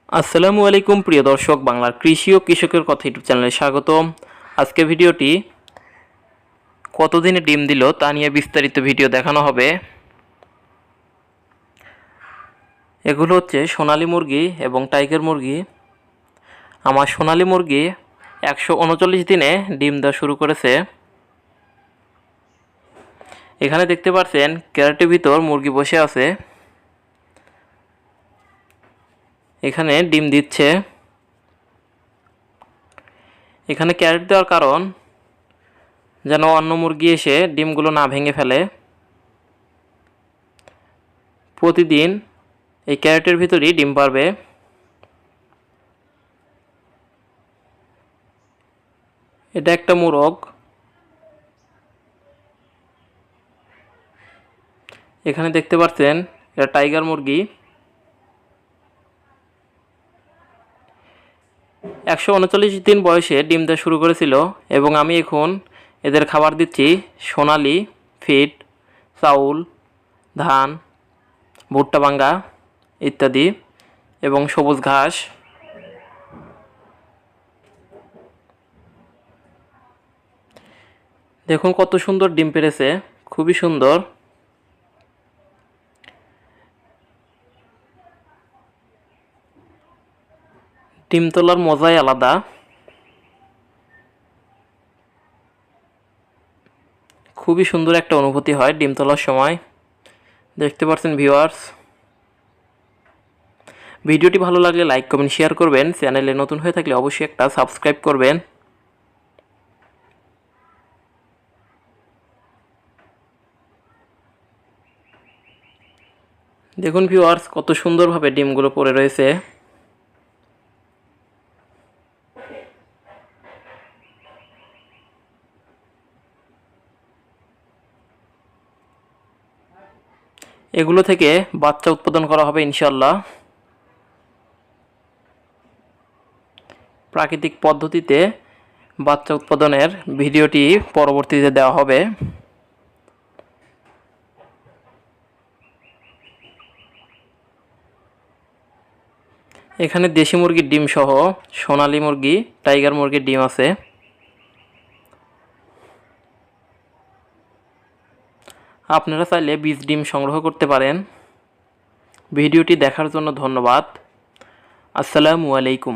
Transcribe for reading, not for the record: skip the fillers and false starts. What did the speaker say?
আসসালামু আলাইকুম প্রিয় দর্শক, বাংলার কৃষি ও কৃষকের কথা ইউটিউব চ্যানেলে স্বাগতম। আজকে ভিডিওটি কতদিনে ডিম দিল তা নিয়ে বিস্তারিত ভিডিও দেখানো হবে। এগুলো হচ্ছে সোনালী মুরগি এবং টাইগার মুরগি। আমার সোনালী মুরগি 139 দিনে ডিম দেওয়া শুরু করেছে। এখানে দেখতে পাচ্ছেন ক্যারেটের ভিতর মুরগি বসে আছে, এখানে ডিম দিচ্ছে। এখানে ক্যারেট দেওয়ার কারণ যেন অন্য মুরগি এসে ডিমগুলো না ভেঙে ফেলে। প্রতিদিন এই ক্যারেটের ভিতরই ডিম পারবে। এটা একটা মোরগ। এখানে দেখতে পাচ্ছেন এটা টাইগার মুরগি। 139 দিন বয়সে ডিম দেওয়া শুরু করেছিল এবং আমি এখন এদের খাবার দিচ্ছি সোনালি ফিড, চাউল, ধান, ভুট্টা ভাঙ্গা ইত্যাদি এবং সবুজ ঘাস। দেখুন কত সুন্দর ডিম পেড়েছে, খুবই সুন্দর। ডিম তোলার মজাই আলাদা। খুবই সুন্দর একটা অনুভূতি হয় ডিম তোলার সময়। দেখতে পাচ্ছেন ভিউয়ার্স। ভিডিওটি ভালো লাগলে লাইক কমেন্ট শেয়ার করবেন। চ্যানেলে নতুন হয়ে থাকলে অবশ্যই একটা সাবস্ক্রাইব করবেন। দেখুন ভিউয়ার্স কত সুন্দরভাবে ডিমগুলো পড়ে রয়েছে। এগুলো থেকে বাচ্চা উৎপাদন করা হবে ইনশাল্লাহ। প্রাকৃতিক পদ্ধতিতে বাচ্চা উৎপাদনের ভিডিওটি পরবর্তীতে দেওয়া হবে। এখানে দেশি মুরগির ডিম সহ সোনালী মুরগি, টাইগার মুরগির ডিম আছে। আপনারা চাইলে বীজ ডিম সংগ্রহ করতে পারেন। ভিডিওটি দেখার জন্য ধন্যবাদ। আসসালামু আলাইকুম।